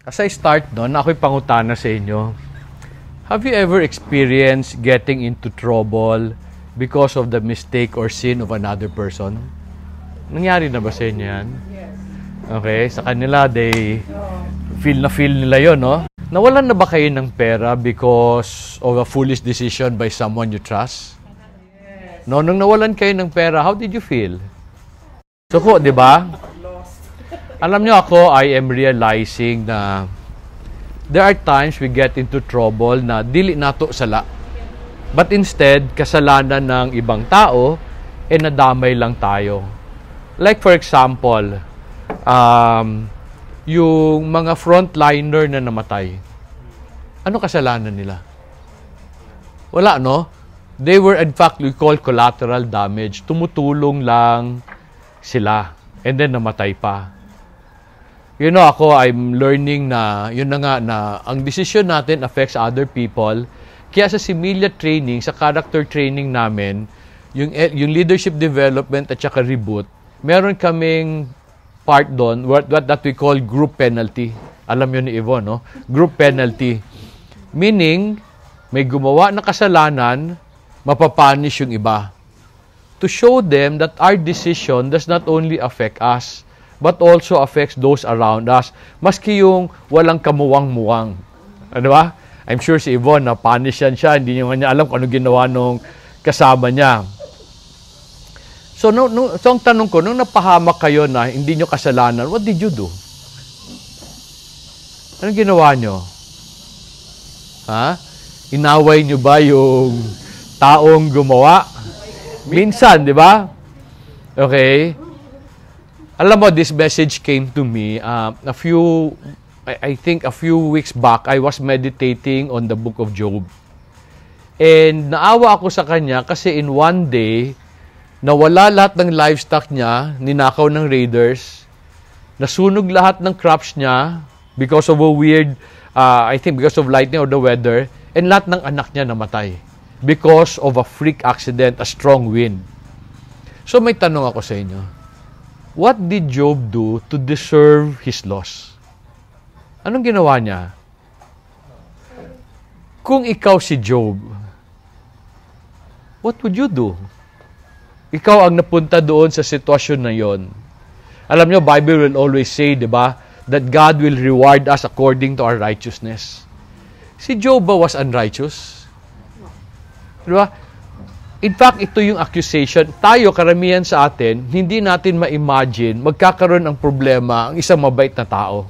As I start doon, ako'y pangutana sa inyo. Have you ever experienced getting into trouble because of the mistake or sin of another person? Nangyari na ba sa inyo yan? Okay, sa kanila, they feel nila yon, no? Nawalan na ba kayo ng pera because of a foolish decision by someone you trust? No, nung nawalan kayo ng pera, how did you feel? Suko, di ba? Alam nyo ako, I am realizing na there are times we get into trouble na dili nato sala. But instead, kasalanan ng ibang tao, nadamay lang tayo. Like for example, yung mga frontliner na namatay. Ano kasalanan nila? Wala, no? They were, in fact, we call collateral damage. Tumutulong lang sila. And then namatay pa. You know, ako, I'm learning na, yun na nga, na ang decision natin affects other people. Kaya sa Similia training, sa character training namin, yung leadership development at saka reboot, meron kaming part doon, that we call group penalty. Alam yun ni Yvonne, no? Group penalty. Meaning, may gumawa na kasalanan, mapapunish yung iba. To show them that our decision does not only affect us, but also affects those around us. Maski yung walang kamuwang-muwang. Ano ba? I'm sure si Yvonne, na-punish siya, hindi niya alam kung ano ginawa nung kasama niya. So, so ang tanong ko, nung napahamak kayo na hindi nyo kasalanan, what did you do? Anong ginawa nyo? Ha? Inaway nyo ba yung taong gumawa? Minsan, di ba? Okay. Alam mo, this message came to me I think a few weeks back. I was meditating on the book of Job. And naawa ako sa kanya kasi in one day, nawala lahat ng livestock niya, ninakaw ng raiders, nasunog lahat ng crops niya because of a weird, I think because of lightning or the weather, and lahat ng anak niya namatay because of a freak accident, a strong wind. So may tanong ako sa inyo. What did Job do to deserve his loss? Anong ginawa niya? Kung ikaw si Job, what would you do? Ikaw ang napunta doon sa sitwasyon na yon. Alam niyo, Bible will always say, di ba, that God will reward us according to our righteousness. Si Job ba was unrighteous? Di ba? In fact, ito yung accusation. Tayo, karamihan sa atin, hindi natin ma-imagine magkakaroon ng problema ang isang mabait na tao.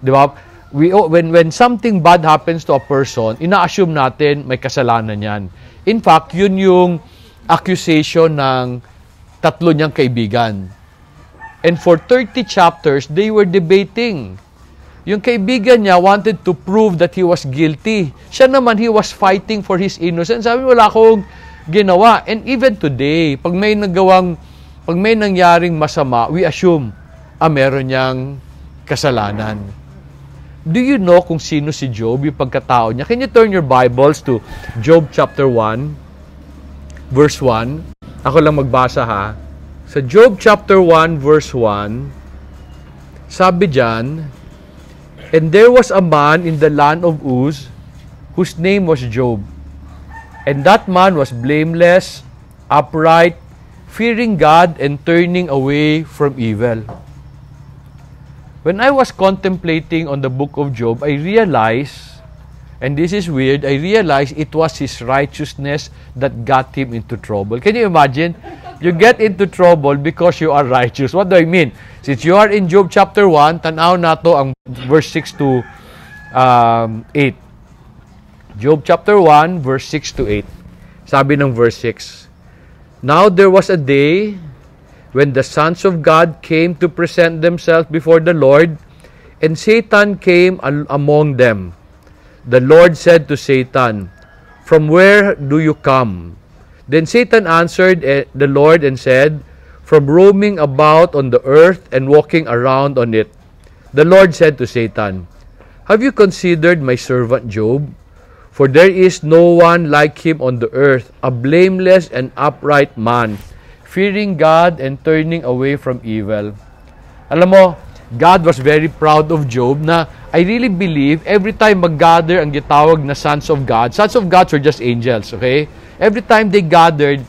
Di ba? When something bad happens to a person, ina-assume natin may kasalanan yan. In fact, yun yung accusation ng tatlo niyang kaibigan. And for 30 chapters, they were debating. Yung kaibigan niya wanted to prove that he was guilty. Siya naman, he was fighting for his innocence. Sabi, wala akong ginawa. And even today, pag may nangyaring masama, we assume, meron niyang kasalanan. Do you know kung sino si Job, yung pagkatao niya? Can you turn your Bibles to Job chapter 1, verse 1? Ako lang magbasa ha. Sa Job chapter 1, verse 1, sabi diyan, and there was a man in the land of Uz, whose name was Job. And that man was blameless, upright, fearing God, and turning away from evil. When I was contemplating on the book of Job, I realized, and this is weird, I realized it was his righteousness that got him into trouble. Can you imagine? You get into trouble because you are righteous. What do I mean? Since you are in Job chapter 1, tanaw na to ang verse 6 to 8. Job chapter 1, verse 6 to 8. Sabi ng verse 6, now there was a day when the sons of God came to present themselves before the Lord, and Satan came among them. The Lord said to Satan, from where do you come? Then Satan answered the Lord and said, from roaming about on the earth and walking around on it. The Lord said to Satan, have you considered my servant Job? For there is no one like him on the earth, a blameless and upright man, fearing God and turning away from evil. Alam mo, God was very proud of Job na I really believe every time mag-gather ang gitawag na sons of God were just angels, okay? Every time they gathered,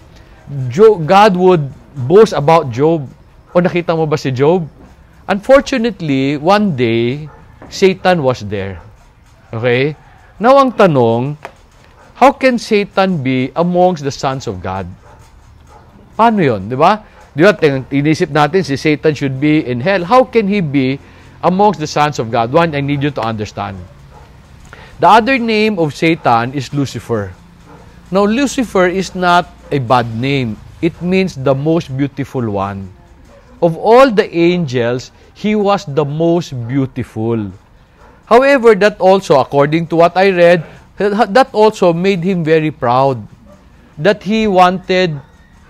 God would boast about Job. O nakita mo ba si Job? Unfortunately, one day, Satan was there. Okay? Now ang tanong, how can Satan be amongst the sons of God? Paano yun? Di ba? Di ba, inisip natin si Satan should be in hell. How can he be amongst the sons of God? One, I need you to understand. The other name of Satan is Lucifer. Now, Lucifer is not a bad name. It means the most beautiful one. Of all the angels, he was the most beautiful. However, that also, according to what I read, that also made him very proud. That he wanted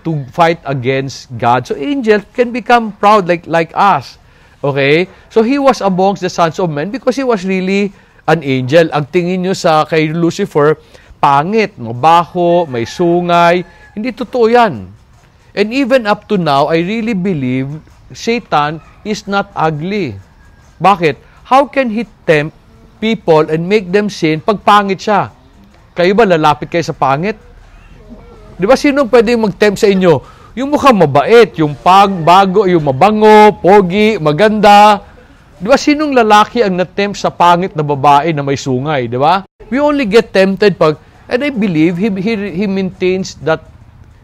to fight against God. So angels can become proud like us. Okay? So he was amongst the sons of men because he was really an angel. Ang tingin nyo kay Lucifer, pangit, mabaho, may sungay. Hindi totoo yan. And even up to now, I really believe Satan is not ugly. Bakit? How can he tempt people and make them sin pag pangit siya? Kayo ba lalapit kayo sa pangit? Di ba sinong pwede mag-tempt sa inyo? Yung mukhang mabait, yung bago, yung mabango, pogi, maganda. Di ba sinong lalaki ang na-tempt sa pangit na babae na may sungay? Di ba? We only get tempted and I believe he maintains that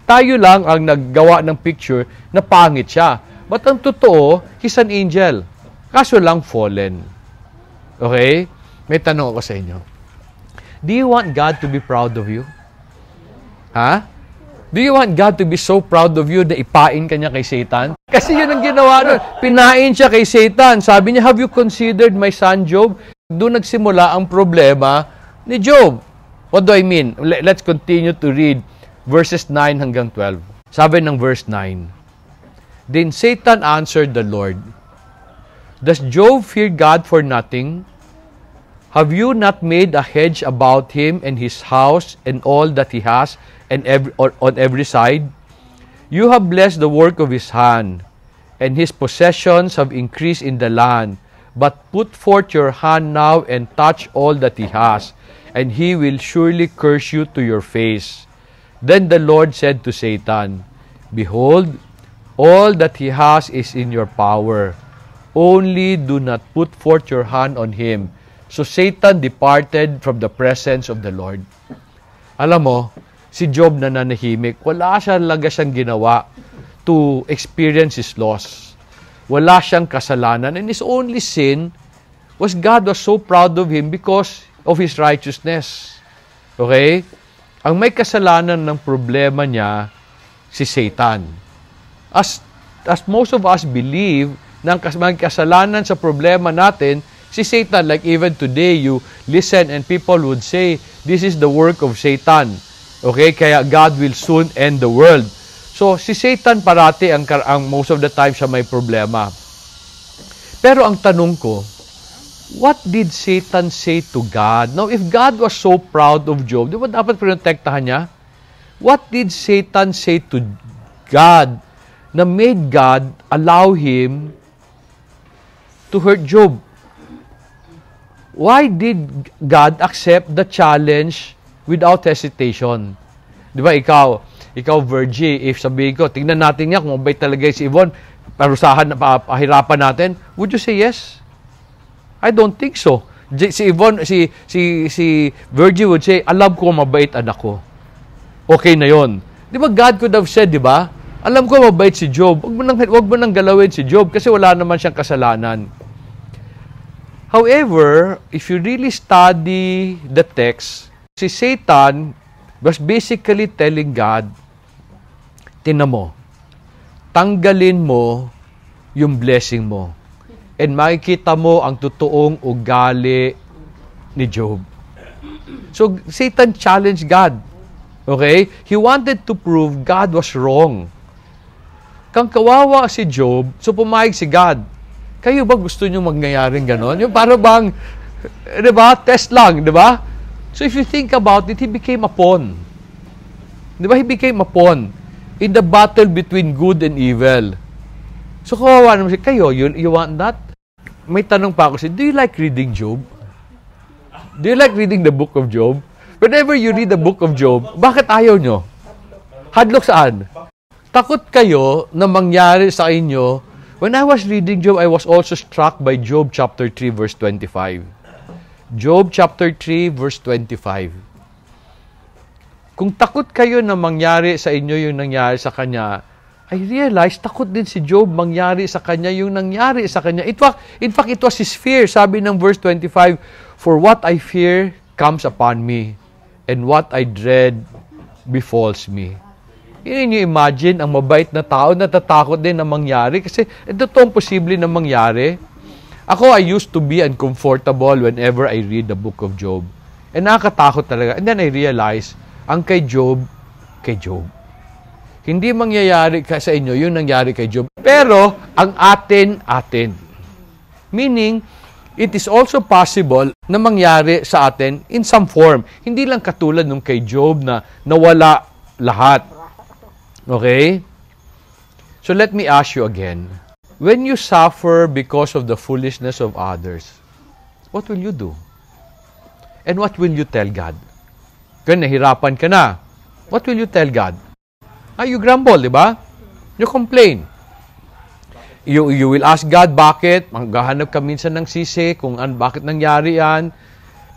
tayo lang ang naggawa ng picture na pangit siya. But ang totoo, he's an angel. Kaso lang fallen. Okay? May tanong ako sa inyo. Do you want God to be proud of you? Ha? Do you want God to be so proud of you na ipain ka niya kay Satan? Kasi yun ang ginawa nun. Pinain siya kay Satan. Sabi niya, have you considered my son Job? Doon nagsimula ang problema ni Job. What do I mean? Let's continue to read verses 9 hanggang 12. Sabi ng verse 9, Then Satan answered the Lord, Does Job fear God for nothing? Have you not made a hedge about him and his house and all that he has and on every side? You have blessed the work of his hand, and his possessions have increased in the land. But put forth your hand now and touch all that he has, and he will surely curse you to your face. Then the Lord said to Satan, Behold, all that he has is in your power. Only do not put forth your hand on him. So Satan departed from the presence of the Lord. Alam mo, si Job na nanahimik, wala siyang ginawa to experience his loss. Wala siyang kasalanan. And his only sin was God was so proud of him because of his righteousness. Okay? Ang may kasalanan ng problema niya, si Satan. As most of us believe, na may kasalanan sa problema natin, si Satan, like even today, you listen and people would say, this is the work of Satan. Okay? Kaya God will soon end the world. So, si Satan parati ang most of the time siya may problema. Pero ang tanong ko, what did Satan say to God? Now, if God was so proud of Job, di ba dapat protektahan niya? What did Satan say to God na made God allow him to hurt Job? Why did God accept the challenge without hesitation? Di ba ikaw Virgie, if sabihin ko, tingnan natin niya kung mabait talaga si Yvonne, parusahan, pahirapan natin, would you say yes? I don't think so. Si Yvonne, si Virgie would say, alam ko mabait anak ko. Okay na yon. Di ba God could have said, di ba? Alam ko mabait si Job. Wag mo nang galawin si Job kasi wala naman siyang kasalanan. However, if you really study the text, si Satan was basically telling God, tingnan mo, tanggalin mo yung blessing mo. And makikita mo ang totoong ugali ni Job. So, Satan challenged God. Okay? He wanted to prove God was wrong. Kang kawawa si Job, so pumayag si God. Kayo ba gusto nyo magngyayaring ganon? Yung para bang, di ba, test lang, di ba? So if you think about it, he became a pawn. Di ba? He became a pawn in the battle between good and evil. So kawawa naman siya, kayo, you want that? may tanong pa ako do you like reading Job? Do you like reading the book of Job? Whenever you read the book of Job, bakit ayaw nyo? Hadlok saan? Takot kayo na mangyari sa inyo. When I was reading Job, I was also struck by Job chapter 3 verse 25. Job chapter 3 verse 25. Kung takot kayo na mangyari sa inyo yung nangyari sa kanya, I realized takot din si Job mangyari sa kanya yung nangyari sa kanya. In fact, it was his fear. Sabi ng verse 25, "For what I fear comes upon me, and what I dread befalls me." Yun yung imagine, ang mabait na tao, natatakot din na mangyari kasi ito ang posible na mangyari. Ako, I used to be uncomfortable whenever I read the book of Job. And nakakatakot talaga. And then I realized, ang kay Job. Hindi mangyayari sa inyo yung nangyari kay Job. Pero, ang atin. Meaning, it is also possible na mangyari sa atin in some form. Hindi lang katulad nung kay Job na nawala lahat. Okay? So let me ask you again. When you suffer because of the foolishness of others, what will you do? And what will you tell God? Kung nahirapan ka na, what will you tell God? You grumble, di ba? You complain. You will ask God bakit. Maghahanap ka minsan ng sisi kung bakit nangyari yan.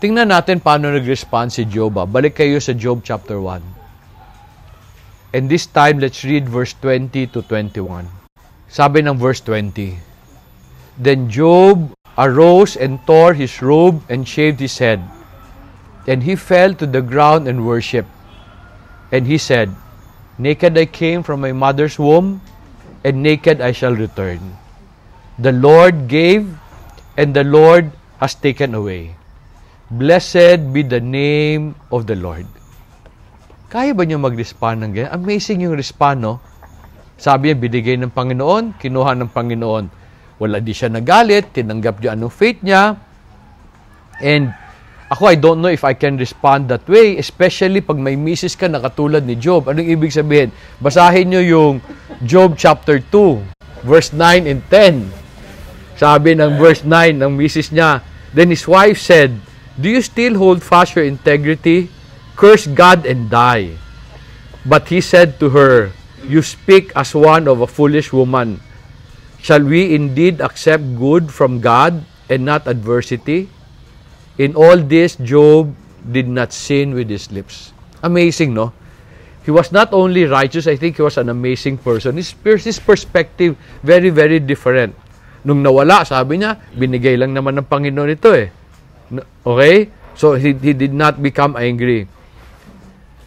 Tingnan natin paano nag-respond si Job. Balik kayo sa Job chapter 1. And this time, let's read verse 20 to 21. Sabi ng verse 20, "Then Job arose and tore his robe and shaved his head. And he fell to the ground and worshipped. And he said, 'Naked I came from my mother's womb, and naked I shall return. The Lord gave, and the Lord has taken away. Blessed be the name of the Lord.'" Kaya ba niyo mag-respond ng ganyan? Amazing yung respond, no? Sabi niya, binigay ng Panginoon, kinuha ng Panginoon. Wala di siya nagalit, tinanggap niya anong faith niya. And ako, I don't know if I can respond that way, especially pag may misis ka na katulad ni Job. Anong ibig sabihin? Basahin niyo yung Job chapter 2, verse 9 and 10. Sabi ng verse 9 ng misis niya, "Then his wife said, 'Do you still hold fast your integrity? Curse God and die.' But he said to her, 'You speak as one of a foolish woman. Shall we indeed accept good from God and not adversity?' In all this, Job did not sin with his lips." Amazing, no? He was not only righteous, I think he was an amazing person. His perspective, very, very different. Nung nawala, sabi niya, binigay lang naman ng Panginoon ito eh. Okay? So, he did not become angry.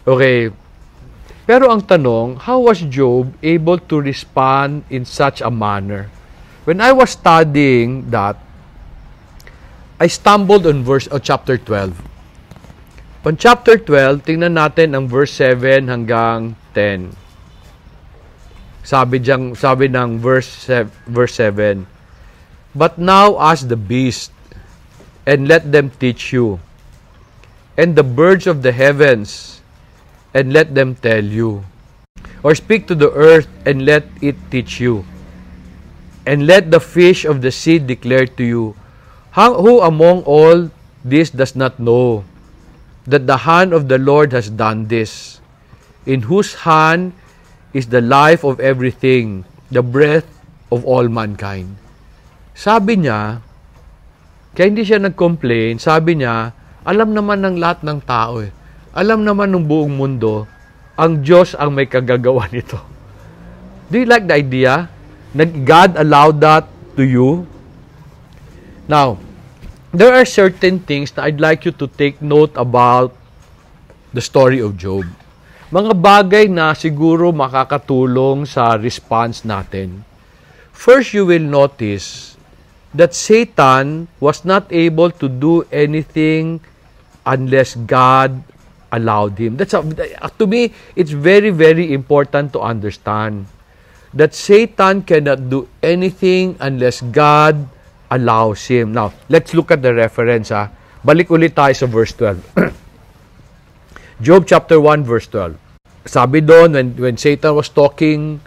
Okay. Pero ang tanong, how was Job able to respond in such a manner? When I was studying that, I stumbled on chapter 12. On chapter 12, tingnan natin ang verse 7 hanggang 10. Sabi ng verse 7, "But now ask the beast, and let them teach you, and the birds of the heavens, and let them tell you. Or speak to the earth, and let it teach you. And let the fish of the sea declare to you. Who among all this does not know that the hand of the Lord has done this, in whose hand is the life of everything, the breath of all mankind?" Sabi niya, kaya hindi siya nag-complain, sabi niya, alam naman ng lahat ng tao eh. Alam naman ng buong mundo, ang Diyos ang may kagagawa nito. Do you like the idea that God allowed that to you? Now, there are certain things that I'd like you to take note about the story of Job. Mga bagay na siguro makakatulong sa response natin. First, you will notice that Satan was not able to do anything unless God allowed him. To me, it's very, very important to understand that Satan cannot do anything unless God allows him. Now, let's look at the reference. Balik ulit tayo sa verse 12. Job chapter 1 verse 12. Sabi doon, when Satan was talking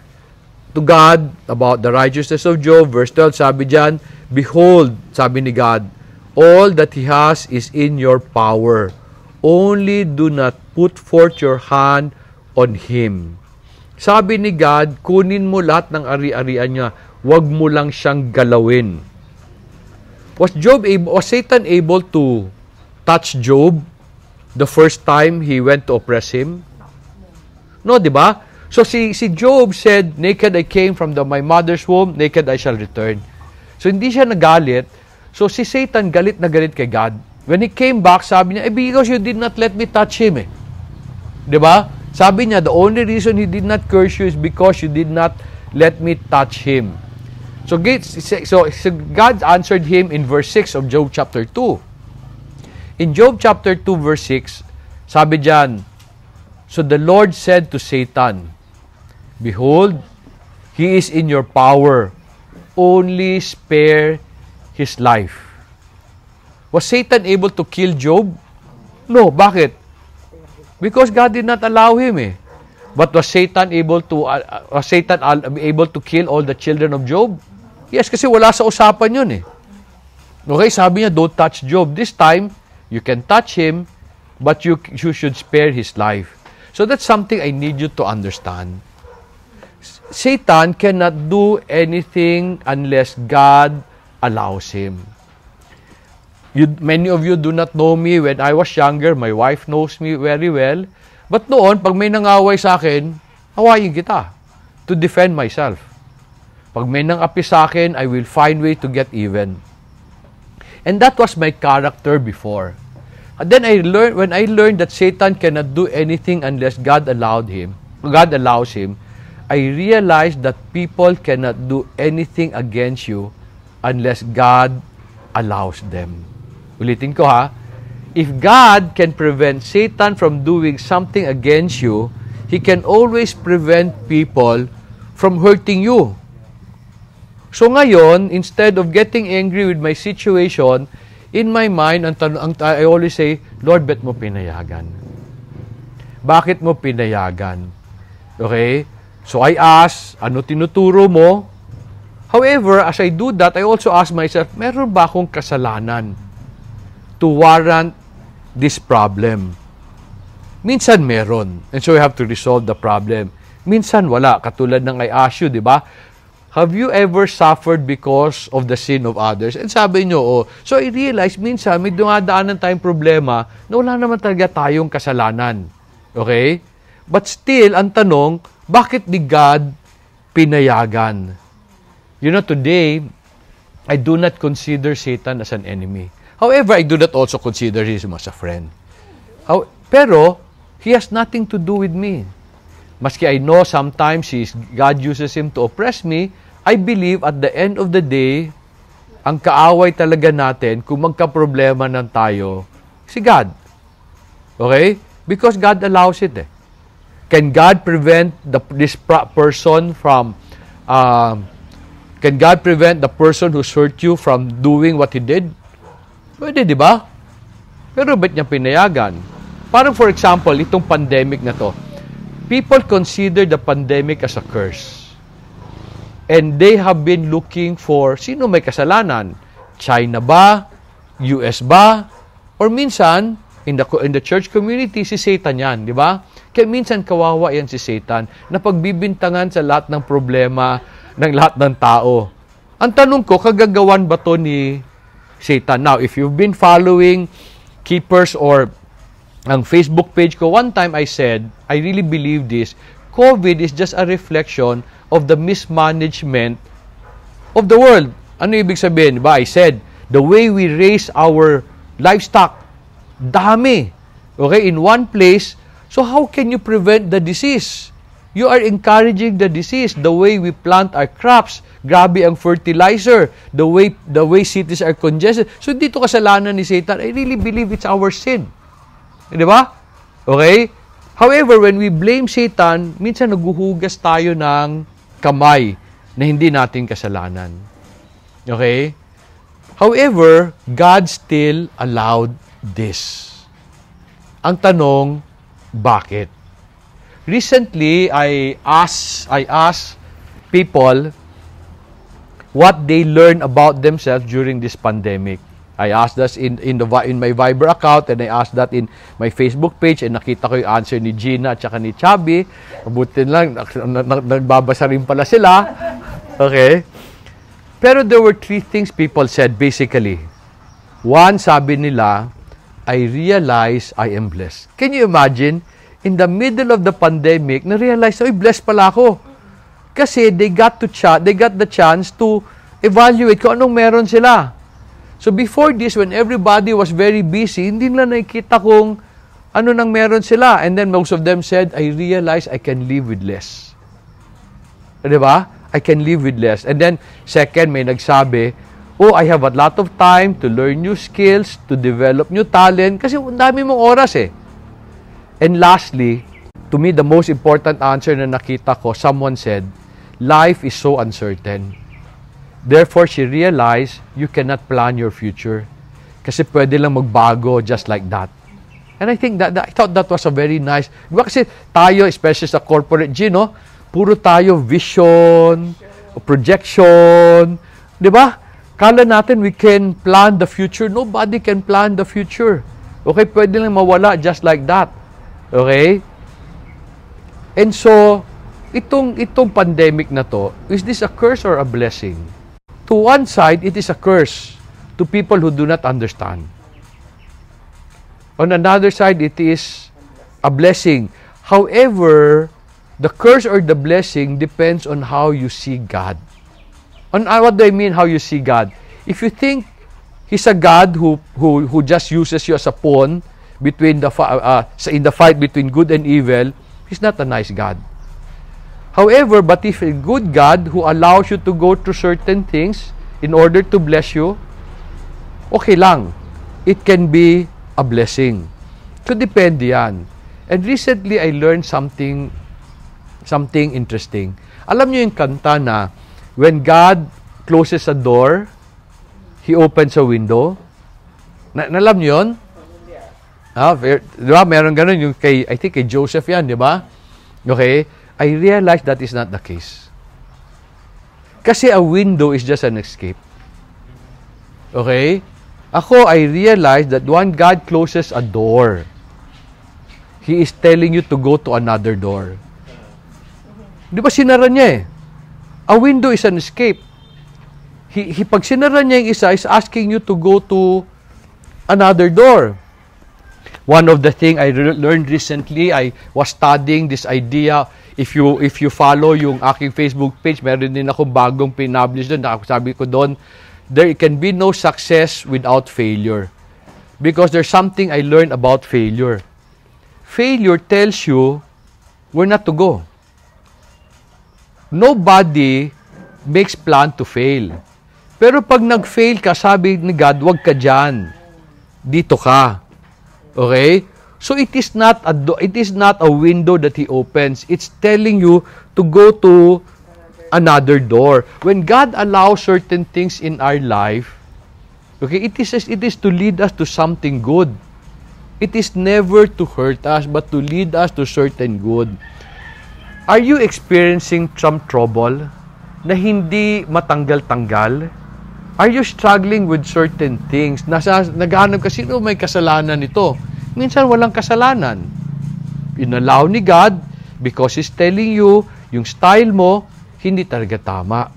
to God about the righteousness of Job. Verse 12, sabi diyan, behold, sabi ni God, all that he has is in your power. Only do not put forth your hand on him. Sabi ni God, kunin mo lahat ng ari-arian niya. Huwag mo lang siyang galawin. Was Satan able to touch Job the first time he went to oppress him? No, di ba? So si Job said, naked I came from my mother's womb, naked I shall return. So hindi siya nagalit. So si Satan galit na galit kay God. When he came back, sabi niya, because you did not let me touch him eh. Di ba? Sabi niya, the only reason he did not curse you is because you did not let me touch him. So God answered him in verse 6 of Job chapter 2. In Job chapter 2 verse 6, sabi diyan, so the Lord said to Satan, behold, he is in your power. Only spare his life. Was Satan able to kill Job? No. Bakit? Because God did not allow him eh. But was Satan able to kill all the children of Job? Yes, kasi wala sa usapan yun eh. Okay, sabi niya, don't touch Job. This time, you can touch him, but you should spare his life. So that's something I need you to understand. Satan cannot do anything unless God allows him. Many of you do not know me when I was younger. My wife knows me very well. But noon, pag may nangaway sa akin, hawayin kita to defend myself. Pag may nangapi sa akin, I will find way to get even. And that was my character before. And then when I learned that Satan cannot do anything unless God allows him, I realized that people cannot do anything against you unless God allows them. Ulitin ko ha. If God can prevent Satan from doing something against you, he can always prevent people from hurting you. So ngayon, instead of getting angry with my situation, in my mind, I always say, Lord, ba't mo pinayagan? Bakit mo pinayagan? Okay? So I ask, ano tinuturo mo? However, as I do that, I also ask myself, meron ba akong kasalanan to warrant this problem? Minsan meron. And so we have to resolve the problem. Minsan wala. Katulad ng I ask you, di ba? Have you ever suffered because of the sin of others? And sabi nyo, oh. So I realize, minsan may dumadaanan tayong problema na wala naman talaga tayong kasalanan. Okay? But still, ang tanong, bakit di God pinayagan? You know, today, I do not consider Satan as an enemy. However, I do not also consider him as a friend. Pero, he has nothing to do with me. Maski I know sometimes God uses him to oppress me, I believe at the end of the day, ang kaaway talaga natin, kung magka-problema ng tayo, si God. Okay? Because God allows it eh. Can God prevent this person from, can God prevent the person who hurt you from doing what he did? Pwede, di ba? Pero ba't niya pinayagan? Parang for example, itong pandemic na to, people consider the pandemic as a curse. And they have been looking for, sino may kasalanan? China ba? US ba? Or minsan, in the church community, si Satan yan, di ba? Kaya minsan kawawa yan si Satan na pagbibintangan sa lahat ng problema ng lahat ng tao. Ang tanong ko, kagagawan ba to ni Satan? Now, if you've been following Keepers or ang Facebook page ko, one time I said, I really believe this, COVID is just a reflection of the mismanagement of the world. Ano ibig sabihin? Diba? I said, the way we raise our livestock, dami. Okay, in one place. So how can you prevent the disease? You are encouraging the disease. The way we plant our crops, grabe ang fertilizer. The way cities are congested. So dito kasalanan ni Satan, I really believe it's our sin. Di ba? Okay? However, when we blame Satan, minsan naguhugas tayo ng kamay na hindi natin kasalanan. Okay? However, God still allowed this. Ang tanong, bakit? Recently, I asked people what they learn about themselves during this pandemic. I asked that in my Viber account, and I asked that in my Facebook page, and nakita ko yung answer ni Gina at saka ni Chubby. Mabuti lang, nagbabasa rin pala sila. Okay? Pero there were 3 things people said basically. One, sabi nila, I realize I am blessed. Can you imagine? In the middle of the pandemic, na-realize, ay, blessed pala ako. Kasi they got the chance to evaluate kung anong meron sila. So before this, when everybody was very busy, hindi nila nakikita kung ano nang meron sila. And then most of them said, I realize I can live with less. Diba? I can live with less. And then second, may nagsabi, oh, I have a lot of time to learn new skills, to develop new talent, kasi ang dami mong oras eh. And lastly, to me, the most important answer na nakita ko, someone said, life is so uncertain. Therefore, she realized you cannot plan your future. Kasi pwede lang magbago just like that. And I think I thought that was a very nice, diba kasi tayo, especially sa corporate no, puro tayo vision, projection, diba? Kala natin we can plan the future. Nobody can plan the future. Okay, pwede lang mawala just like that. Okay? And so, itong pandemic na to, is this a curse or a blessing? To one side, it is a curse to people who do not understand. On another side, it is a blessing. However, the curse or the blessing depends on how you see God. What do I mean how you see God? If you think He's a God who just uses you as a pawn between in the fight between good and evil, He's not a nice God. However, but if a good God who allows you to go through certain things in order to bless you, okay lang. It can be a blessing. So, depende yan. And recently, I learned something interesting. Alam niyo yung kanta na, when God closes a door, He opens a window. Alam niyo yun? Diba? Meron ganun yung I think kay Joseph yan, di ba? Okay? I realized that is not the case. Kasi a window is just an escape. Okay? I realized that when God closes a door, He is telling you to go to another door. Di ba sinara niya eh? A window is an escape. Pag sinara niya yung isa, is asking you to go to another door. One of the things I learned recently, I was studying this idea. If you follow yung aking Facebook page, meron din akong bagong pinablish doon. Sabi ko doon, there can be no success without failure. Because there's something I learned about failure. Failure tells you where not to go. Nobody makes plan to fail. Pero pag nag-fail ka, sabi ni God, wag ka dyan. Dito ka. Okay? So it is not a window that He opens. It's telling you to go to another door. When God allows certain things in our life, okay, it is to lead us to something good. It is never to hurt us, but to lead us to certain good. Are you experiencing some trouble na hindi matanggal-tanggal? Are you struggling with certain things? Naghahanap ka, sino may kasalanan nito? Minsan walang kasalanan. Inallow ni God because He's telling you, yung style mo, hindi talaga tama.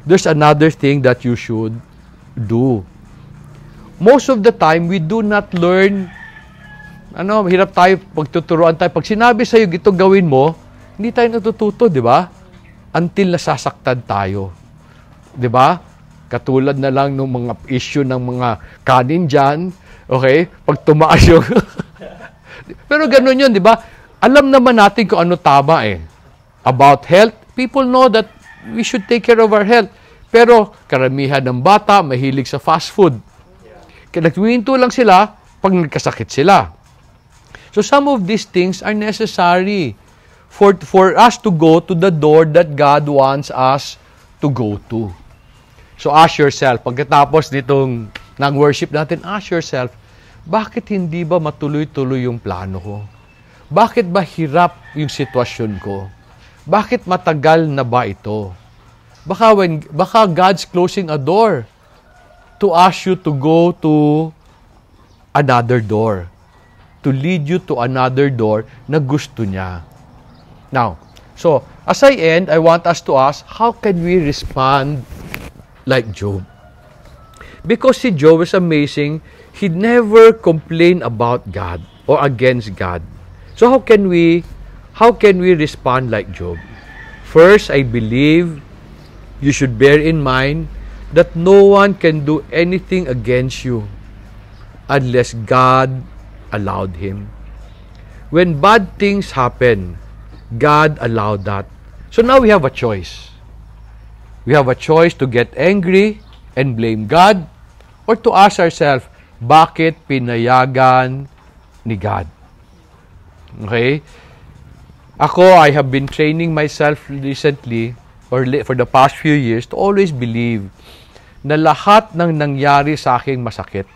There's another thing that you should do. Most of the time, we do not learn, hirap tayo, pagtuturuan tayo. Pag sinabi sa'yo, ito gawin mo, hindi tayo natututo, di ba? Until nasasaktan tayo. Di ba? Katulad na lang ng mga issue ng mga kanin dyan, okay? Pag tumaas yung... Pero ganun yun, di ba? Alam naman natin kung ano tama eh. About health, people know that we should take care of our health. Pero karamihan ng bata, mahilig sa fast food. Kaya nagwihinto lang sila pag nagkasakit sila. So some of these things are necessary for us to go to the door that God wants us to go to. So ask yourself, pagkatapos nitong ng worship natin, ask yourself, bakit hindi ba matuloy-tuloy yung plano ko? Bakit ba hirap yung sitwasyon ko? Bakit matagal na ba ito? Baka God's closing a door to ask you to go to another door. To lead you to another door na gusto niya. Now, so, as I end, I want us to ask, how can we respond like Job? Because si Job is amazing, he never complained about God or against God. So how can we respond like Job? First, I believe you should bear in mind that no one can do anything against you unless God allowed him. When bad things happen, God allowed that. So now we have a choice. We have a choice to get angry and blame God or to ask ourselves, bakit pinayagan ni God? Okay? I have been training myself recently or for the past few years to always believe na lahat ng nangyari sa aking masakit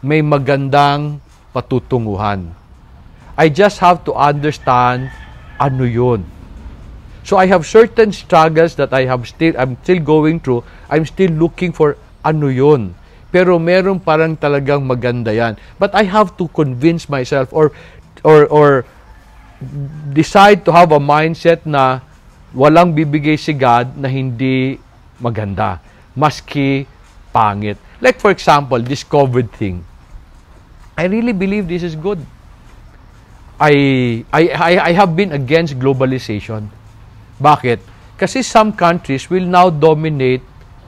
may magandang patutunguhan. I just have to understand ano yun. So I have certain struggles that I'm still going through. I'm still looking for ano yun. Pero meron parang talagang maganda yan. But I have to convince myself or decide to have a mindset na walang bibigay si God na hindi maganda. Maski pangit. Like for example, this COVID thing. I really believe this is good. I have been against globalization. Bakit? Kasi some countries will now dominate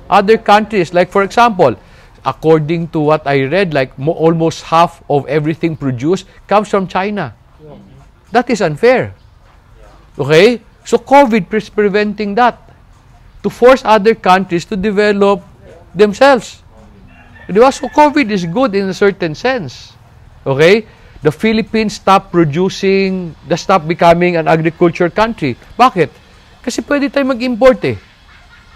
other countries. Like for example, according to what I read, like almost half of everything produced comes from China. That is unfair. Okay? So COVID is preventing that. To force other countries to develop themselves. So COVID is good in a certain sense. Okay? The Philippines stopped becoming an agriculture country. Bakit? Kasi pwede tayo mag-import eh.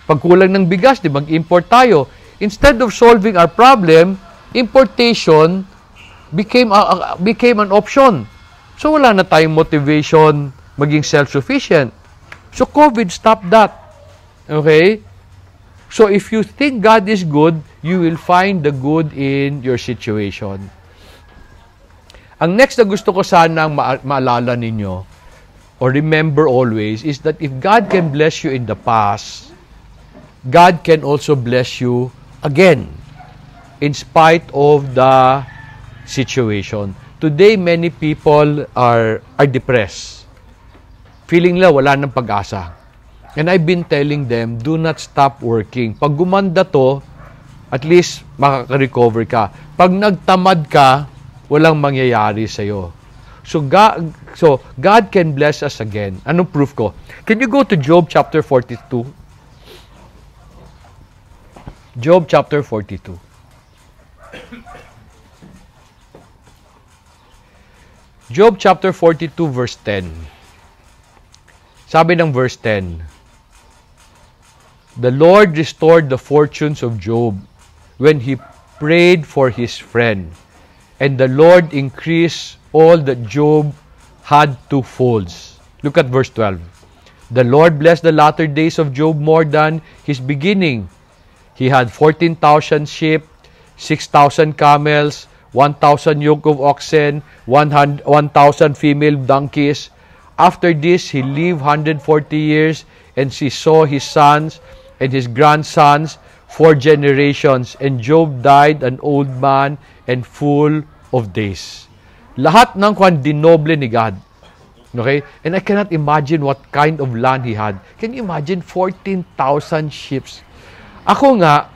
Pag kulang ng bigas, mag-import tayo. Instead of solving our problem, importation became an option. So wala na tayong motivation maging self-sufficient. So COVID stopped that. Okay? So if you think God is good, you will find the good in your situation. Ang next na gusto ko sanang maalala ninyo, or remember always, is that if God can bless you in the past, God can also bless you again, in spite of the situation. Today, many people are depressed. Feeling nila wala ng pag-asa. And I've been telling them, do not stop working. Pag gumanda to, at least makaka-recover ka. Pag nagtamad ka, walang mangyayari sa'yo. So God can bless us again. Anong proof ko? Can you go to Job chapter 42? Job chapter 42. Job chapter 42 verse 10. Sabi ng verse 10, the Lord restored the fortunes of Job when he prayed for his friend, and the Lord increased all that Job had twofolds. Look at verse 12. The Lord blessed the latter days of Job more than his beginning. He had 14,000 sheep, 6,000 camels, 1,000 yoke of oxen, 1,000 female donkeys. After this, he lived 140 years, and he saw his sons and his grandsons 4 generations. And Job died an old man and full of days. Lahat ng dinoble ni God. Okay? And I cannot imagine what kind of land he had. Can you imagine 14,000 sheep? Ako nga,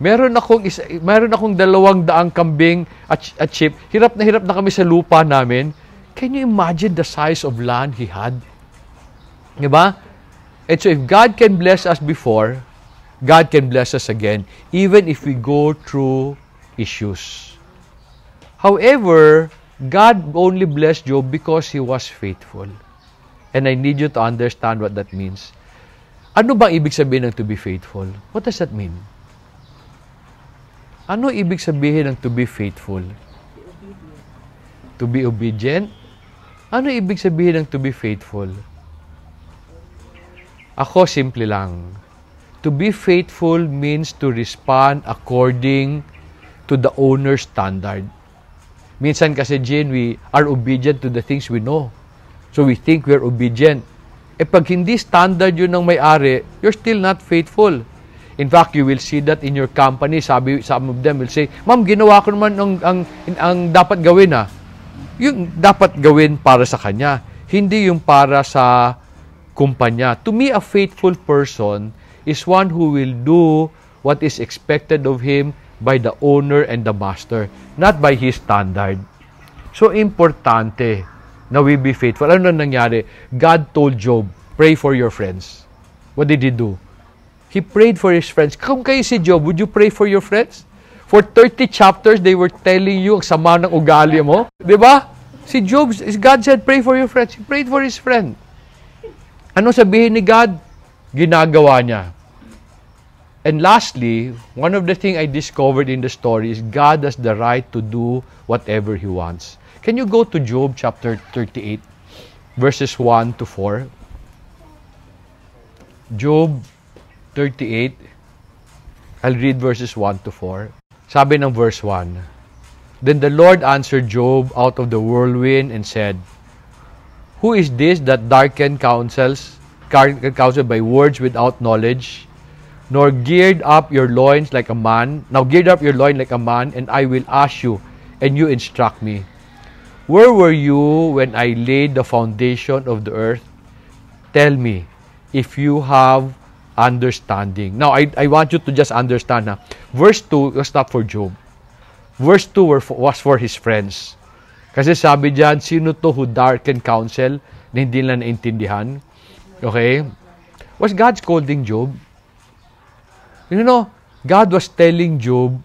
meron akong 200 kambing at sheep. Hirap na kami sa lupa namin. Can you imagine the size of land he had? Diba? And so if God can bless us before, God can bless us again, even if we go through issues. However, God only blessed Job because he was faithful. And I need you to understand what that means. Ano bang ibig sabihin ng to be faithful? What does that mean? Ano ibig sabihin ng to be faithful? To be obedient? Ano ibig sabihin ng to be faithful? Ako, simple lang. To be faithful means to respond according to the owner's standard. Minsan kasi, Jane, we are obedient to the things we know. So we think we're obedient. Pag hindi standard yun ng may-ari, you're still not faithful. In fact, you will see that in your company. Some of them will say, Ma'am, ginawa ko naman ang dapat gawin Yung dapat gawin para sa kanya. Hindi yung para sa kumpanya. To me, a faithful person is one who will do what is expected of him by the owner and the master, not by his standard. So, importante na we be faithful. Ano nangyari? God told Job, pray for your friends. What did he do? He prayed for his friends. Kung kayo si Job, would you pray for your friends? For 30 chapters, they were telling you ang sama ng ugali mo. Di ba? Si Job, God said, pray for your friends. He prayed for his friend. Ano sabihin ni God? Ginagawa niya. And lastly, one of the things I discovered in the story is God has the right to do whatever He wants. Can you go to Job chapter 38, verses 1 to 4? Job 38, I'll read verses 1 to 4. Sabi ng verse 1, Then the Lord answered Job out of the whirlwind and said, Who is this that darkened counsel by words without knowledge? Nor geared up your loins like a man. Now geared up your loin like a man, and I will ask you, and you instruct me. Where were you when I laid the foundation of the earth? Tell me, if you have understanding. Now, I want you to just understand. Verse 2 was not for Job. Verse 2 was for his friends. Kasi sabi diyan, sino to who darkened counsel na hindi nila naintindihan? Okay? Was God scolding Job? You know, God was telling Job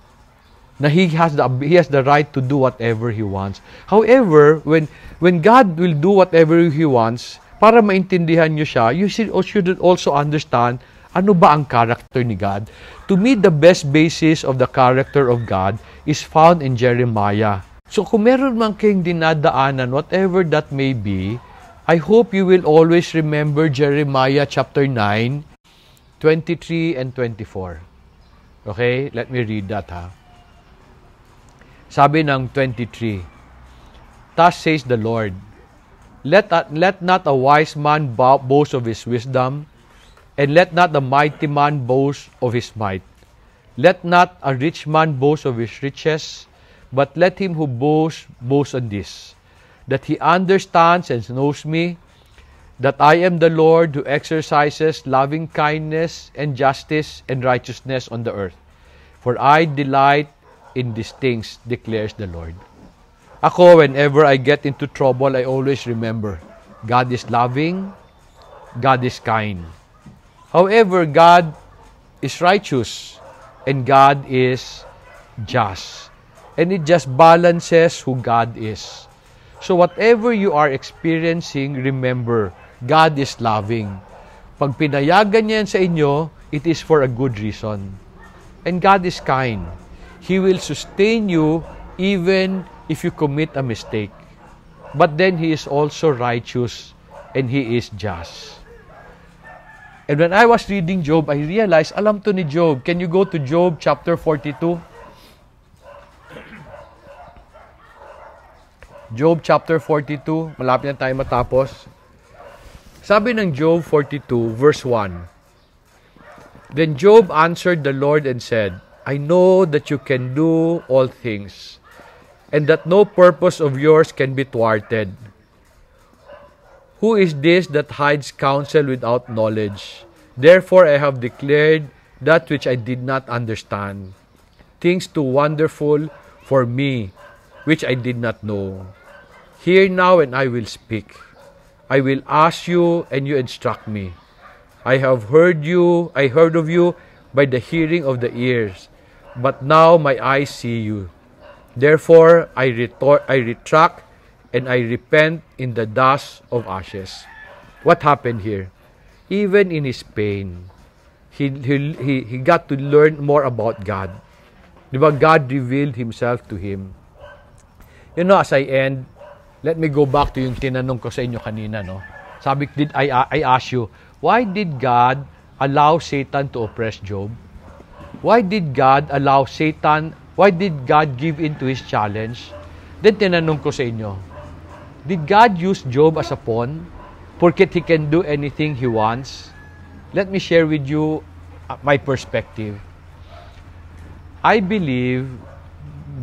na he has the right to do whatever he wants. However, when God will do whatever he wants, para maintindihan niyo siya, you should also understand ano ba ang character ni God. To me, the best basis of the character of God is found in Jeremiah. So kung meron man kayong dinadaanan, whatever that may be, I hope you will always remember Jeremiah chapter 9, 23 and 24. Okay? Let me read that, Sabi ng 23, Thus says the Lord, Let not a wise man boast of his wisdom, and let not a mighty man boast of his might. Let not a rich man boast of his riches, but let him who boast on this, that he understands and knows me, that I am the Lord who exercises loving kindness and justice and righteousness on the earth. For I delight in these things, declares the Lord. Ako, whenever I get into trouble, I always remember, God is loving, God is kind. However, God is righteous, and God is just. And it just balances who God is. So whatever you are experiencing, remember, God is loving. Pag pinayagan niya sa inyo, it is for a good reason. And God is kind. He will sustain you even if you commit a mistake. But then He is also righteous and He is just. And when I was reading Job, I realized, alam to ni Job. Can you go to Job chapter 42? Job chapter 42, malapit na tayo matapos. Sabi ng Job 42, verse 1, Then Job answered the Lord and said, I know that you can do all things, and that no purpose of yours can be thwarted. Who is this that hides counsel without knowledge? Therefore I have declared that which I did not understand, things too wonderful for me, which I did not know. Hear now, and I will speak. I will ask you, and you instruct me. I have heard of you by the hearing of the ears, but now my eyes see you. Therefore I retract, and I repent in the dust of ashes. What happened here? Even in his pain, he got to learn more about God. Diba? God revealed Himself to him. You know, as I end, let me go back to yung tinanong ko sa inyo kanina, no? Sabi, I ask you, why did God allow Satan to oppress Job? Why did God allow Satan, why did God give in to his challenge? Then tinanong ko sa inyo, did God use Job as a pawn? Porket he can do anything he wants? Let me share with you my perspective. I believe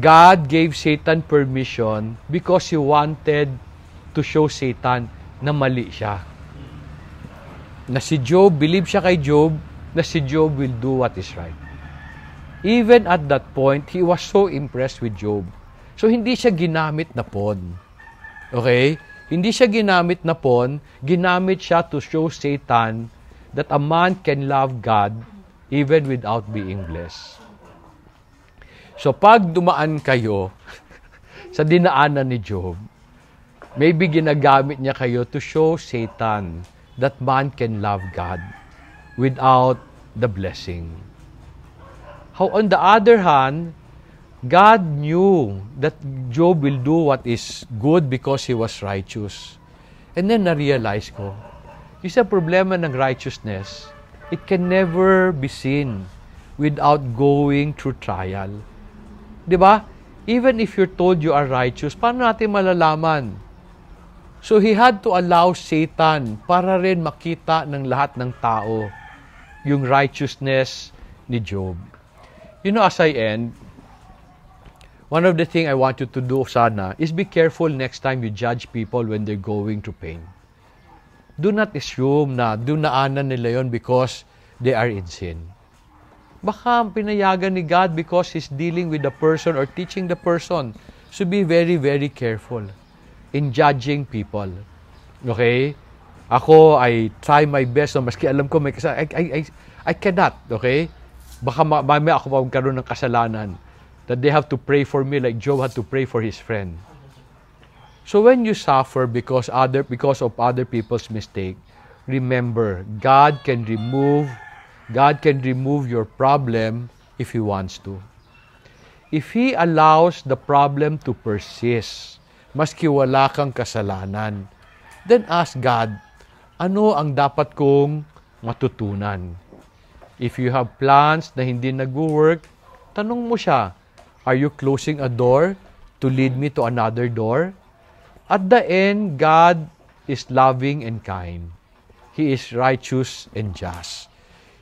God gave Satan permission because he wanted to show Satan na mali siya. Na si Job, believe siya kay Job, na si Job will do what is right. Even at that point, he was so impressed with Job. So, hindi siya ginamit na pawn. Okay? Hindi siya ginamit na pawn, ginamit siya to show Satan that a man can love God even without being blessed. So, pag dumaan kayo sa dinaanan ni Job, maybe ginagamit niya kayo to show Satan that man can love God without the blessing. How on the other hand, God knew that Job will do what is good because he was righteous. And then na-realize ko, isa problema ng righteousness, it can never be seen without going through trial. Diba? Even if you're told you are righteous, paano natin malalaman? So he had to allow Satan para rin makita ng lahat ng tao yung righteousness ni Job. You know, as I end, one of the things I want you to do sana is be careful next time you judge people when they're going through pain. Do not assume na dinaanan nila yon because they are in sin. Baka pinayagan ni God because He's dealing with the person or teaching the person. So be very, very careful in judging people. Okay? Ako, I try my best. No, maski alam ko may kasalanan. I cannot. Okay? Baka mamaya ako magkaroon ng kasalanan. That they have to pray for me like Job had to pray for his friend. So when you suffer because of other people's mistake, remember, God can remove your problem if He wants to. If He allows the problem to persist, maski wala kang kasalanan, then ask God, ano ang dapat kong matutunan? If you have plans na hindi nag-work, tanong mo siya, are you closing a door to lead me to another door? At the end, God is loving and kind. He is righteous and just.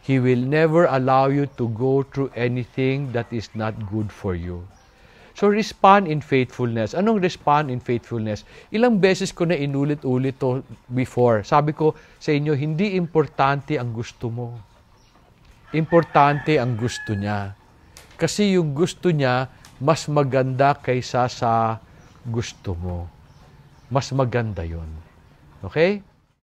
He will never allow you to go through anything that is not good for you. So respond in faithfulness. Anong respond in faithfulness? Ilang beses ko na inulit-ulit to before. Sabi ko sa inyo, hindi importante ang gusto mo. Importante ang gusto niya. Kasi yung gusto niya, mas maganda kaysa sa gusto mo. Mas maganda yon. Okay?